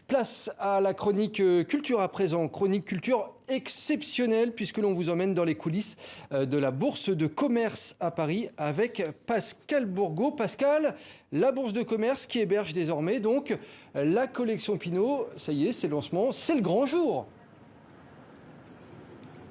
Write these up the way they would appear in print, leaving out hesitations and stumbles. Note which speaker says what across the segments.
Speaker 1: Place à la chronique culture à présent, chronique culture exceptionnelle puisque l'on vous emmène dans les coulisses de la Bourse de commerce à Paris avec Pascal Bourgault. Pascal, la Bourse de commerce qui héberge désormais donc la collection Pinault, ça y est, c'est le lancement, c'est le grand jour.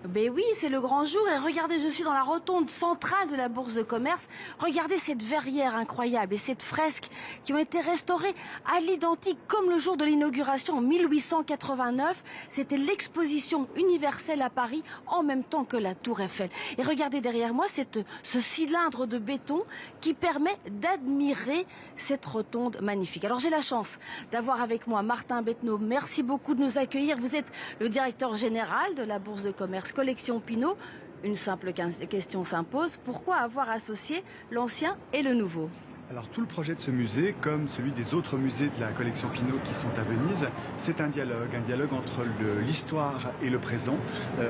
Speaker 2: Ben oui, c'est le grand jour et regardez, je suis dans la rotonde centrale de la Bourse de commerce. Regardez cette verrière incroyable et cette fresque qui ont été restaurées à l'identique comme le jour de l'inauguration en 1889. C'était l'exposition universelle à Paris en même temps que la Tour Eiffel. Et regardez derrière moi ce cylindre de béton qui permet d'admirer cette rotonde magnifique. Alors j'ai la chance d'avoir avec moi Martin Bettenot. Merci beaucoup de nous accueillir. Vous êtes le directeur général de la Bourse de commerce collection Pinault. Une simple question s'impose. Pourquoi avoir associé l'ancien et le nouveau ?
Speaker 3: Alors tout le projet de ce musée, comme celui des autres musées de la collection Pinault qui sont à Venise, c'est un dialogue entre l'histoire et le présent,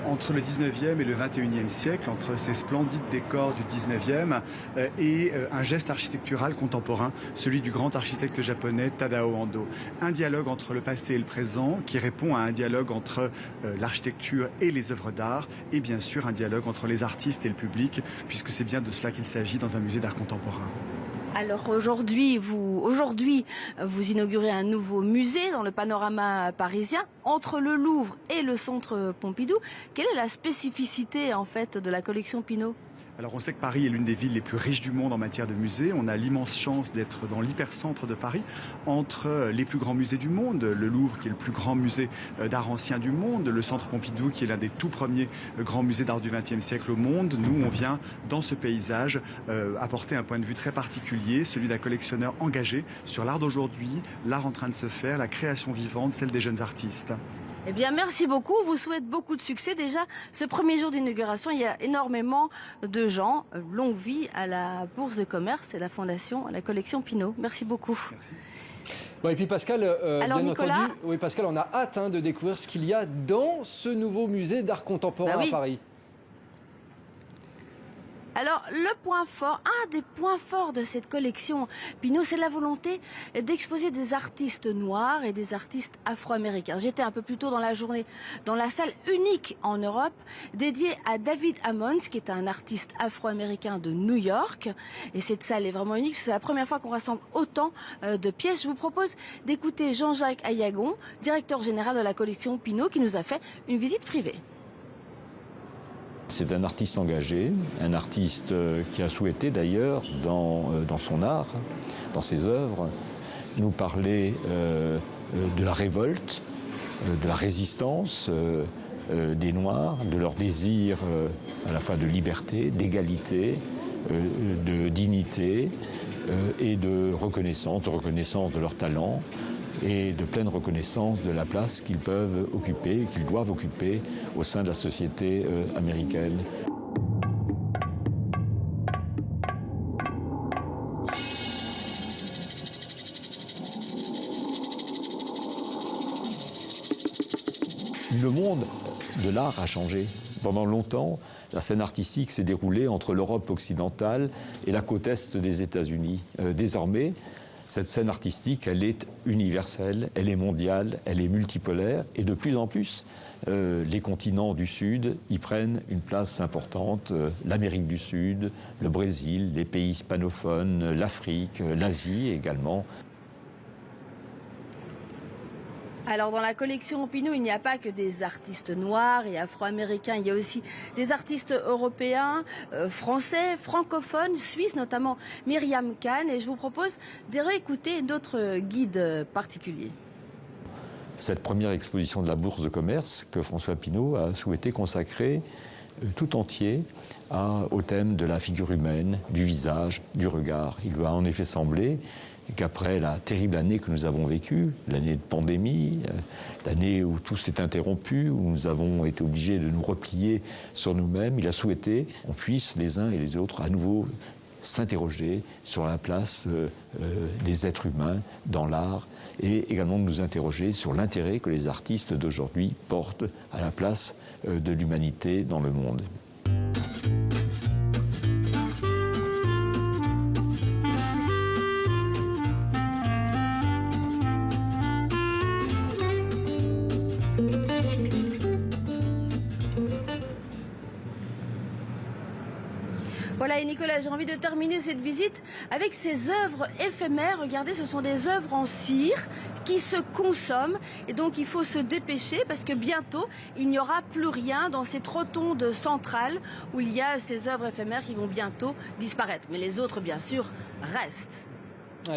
Speaker 3: entre le 19e et le 21e siècle, entre ces splendides décors du 19e et un geste architectural contemporain, celui du grand architecte japonais Tadao Ando. Un dialogue entre le passé et le présent qui répond à un dialogue entre l'architecture et les œuvres d'art et bien sûr un dialogue entre les artistes et le public, puisque c'est bien de cela qu'il s'agit dans un musée d'art contemporain.
Speaker 2: Alors aujourd'hui, vous inaugurez un nouveau musée dans le panorama parisien entre le Louvre et le Centre Pompidou. Quelle est la spécificité en fait de la collection Pinault ?
Speaker 3: Alors on sait que Paris est l'une des villes les plus riches du monde en matière de musées. On a l'immense chance d'être dans l'hypercentre de Paris, entre les plus grands musées du monde, le Louvre qui est le plus grand musée d'art ancien du monde, le Centre Pompidou qui est l'un des tout premiers grands musées d'art du XXe siècle au monde. Nous, on vient dans ce paysage apporter un point de vue très particulier, celui d'un collectionneur engagé sur l'art d'aujourd'hui, l'art en train de se faire, la création vivante, celle des jeunes artistes.
Speaker 2: Eh bien, merci beaucoup. On vous souhaite beaucoup de succès. Déjà, ce premier jour d'inauguration, il y a énormément de gens. Longue vie à la Bourse de commerce et la Fondation, la collection Pinault. Merci beaucoup.
Speaker 3: Merci.
Speaker 1: Bon, et puis Pascal,
Speaker 2: alors,
Speaker 1: bien
Speaker 2: Nicolas,
Speaker 1: entendu, oui, Pascal, on a hâte de découvrir ce qu'il y a dans ce nouveau musée d'art contemporain à Paris.
Speaker 2: Alors, un des points forts de cette collection Pinault, c'est la volonté d'exposer des artistes noirs et des artistes afro-américains. J'étais un peu plus tôt dans la journée dans la salle unique en Europe dédiée à David Hammons, qui est un artiste afro-américain de New York. Et cette salle est vraiment unique, c'est la première fois qu'on rassemble autant de pièces. Je vous propose d'écouter Jean-Jacques Ayagon, directeur général de la collection Pinault, qui nous a fait une visite privée.
Speaker 4: C'est un artiste engagé, un artiste qui a souhaité d'ailleurs dans son art, dans ses œuvres, nous parler de la révolte, de la résistance des Noirs, de leur désir à la fois de liberté, d'égalité, de dignité et de reconnaissance de leur talent et de pleine reconnaissance de la place qu'ils peuvent occuper, qu'ils doivent occuper au sein de la société américaine. Le monde de l'art a changé. Pendant longtemps, la scène artistique s'est déroulée entre l'Europe occidentale et la côte est des États-Unis. Désormais, cette scène artistique, elle est universelle, elle est mondiale, elle est multipolaire et de plus en plus, les continents du Sud y prennent une place importante. L'Amérique du Sud, le Brésil, les pays hispanophones, l'Afrique, l'Asie également.
Speaker 2: Alors dans la collection Pinault, il n'y a pas que des artistes noirs et afro-américains, il y a aussi des artistes européens, français, francophones, suisses, notamment Myriam Kahn. Et je vous propose de réécouter d'autres guides particuliers.
Speaker 4: Cette première exposition de la Bourse de commerce que François Pinault a souhaité consacrer tout entier au thème de la figure humaine, du visage, du regard. Il lui a en effet semblé qu'après la terrible année que nous avons vécue, l'année de pandémie, l'année où tout s'est interrompu, où nous avons été obligés de nous replier sur nous-mêmes, il a souhaité qu'on puisse les uns et les autres à nouveau s'interroger sur la place des êtres humains dans l'art et également de nous interroger sur l'intérêt que les artistes d'aujourd'hui portent à la place de l'humanité dans le monde.
Speaker 2: Voilà, et Nicolas, j'ai envie de terminer cette visite avec ces œuvres éphémères. Regardez, ce sont des œuvres en cire qui se consomment. Et donc, il faut se dépêcher parce que bientôt, il n'y aura plus rien dans cette rotonde centrale où il y a ces œuvres éphémères qui vont bientôt disparaître. Mais les autres, bien sûr, restent.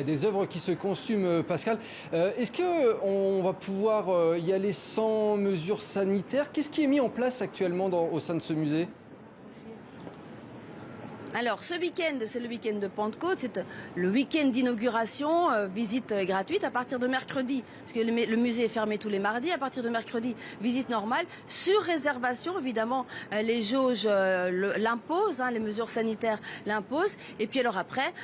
Speaker 1: Des œuvres qui se consument, Pascal. Est-ce qu'on va pouvoir y aller sans mesures sanitaires? Qu'est-ce qui est mis en place actuellement au sein de ce musée?
Speaker 2: Alors, ce week-end, c'est le week-end de Pentecôte, c'est le week-end d'inauguration, visite gratuite à partir de mercredi, parce que le musée est fermé tous les mardis, à partir de mercredi, visite normale, sur réservation, évidemment, les jauges l'imposent, les mesures sanitaires l'imposent, et puis alors après,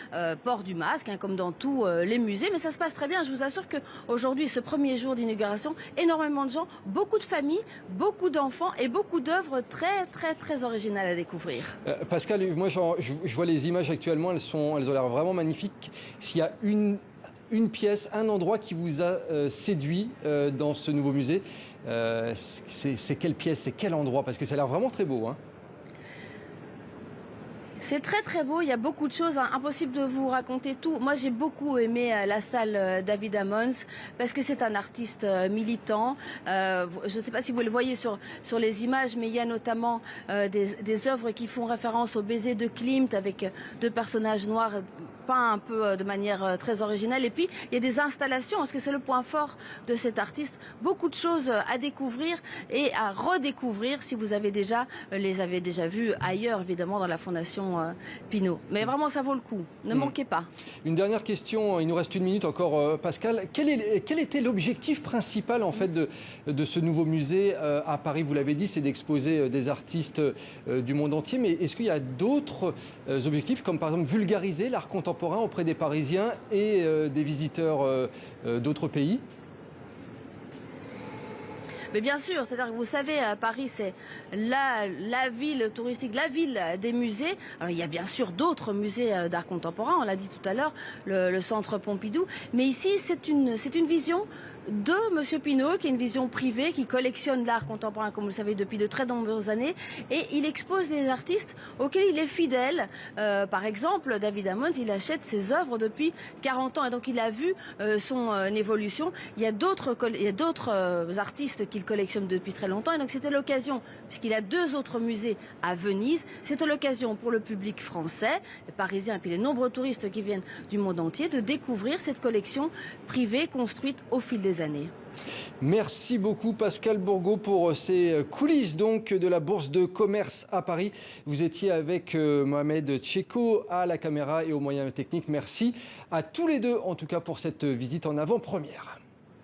Speaker 2: port du masque, comme dans tous les musées, mais ça se passe très bien, je vous assure qu'aujourd'hui, ce premier jour d'inauguration, énormément de gens, beaucoup de familles, beaucoup d'enfants et beaucoup d'œuvres très, très, très originales à découvrir.
Speaker 1: Pascal, moi je vois les images actuellement, elles ont l'air vraiment magnifiques. S'il y a une pièce, un endroit qui vous a séduit dans ce nouveau musée, c'est quelle pièce, c'est quel endroit? Parce que ça a l'air vraiment très beau.
Speaker 2: C'est très très beau, il y a beaucoup de choses, impossible de vous raconter tout. Moi j'ai beaucoup aimé la salle David Hammons parce que c'est un artiste militant. Je ne sais pas si vous le voyez sur les images, mais il y a notamment des œuvres qui font référence au baiser de Klimt avec deux personnages noirs peints un peu de manière très originale. Et puis il y a des installations, parce que c'est le point fort de cet artiste. Beaucoup de choses à découvrir et à redécouvrir si vous les avez déjà vues ailleurs, évidemment, dans la Fondation Pinault. Mais vraiment, ça vaut le coup. Ne manquez pas.
Speaker 1: Une dernière question, il nous reste une minute encore, Pascal. Quel était l'objectif principal, en fait, de ce nouveau musée à Paris? Vous l'avez dit, c'est d'exposer des artistes du monde entier. Mais est-ce qu'il y a d'autres objectifs, comme par exemple vulgariser l'art contemporain auprès des Parisiens et des visiteurs d'autres pays?
Speaker 2: Mais bien sûr, c'est-à-dire que vous savez, Paris, c'est la ville touristique, la ville des musées. Alors, il y a bien sûr d'autres musées d'art contemporain, on l'a dit tout à l'heure, le Centre Pompidou. Mais ici, c'est une vision de M. Pinault, qui est une vision privée, qui collectionne l'art contemporain, comme vous le savez, depuis de très nombreuses années. Et il expose des artistes auxquels il est fidèle. Par exemple, David Hammons, il achète ses œuvres depuis 40 ans. Et donc, il a vu son évolution. Il y a d'autres artistes qu'il collectionne depuis très longtemps. Et donc, c'était l'occasion, puisqu'il a 2 autres musées à Venise, c'était l'occasion pour le public français, les Parisiens et puis les nombreux touristes qui viennent du monde entier, de découvrir cette collection privée construite au fil des années.
Speaker 1: Merci beaucoup Pascal Bourgault pour ces coulisses donc de la Bourse de commerce à Paris. Vous étiez avec Mohamed Tcheko à la caméra et aux moyens techniques. Merci à tous les deux en tout cas pour cette visite en avant-première.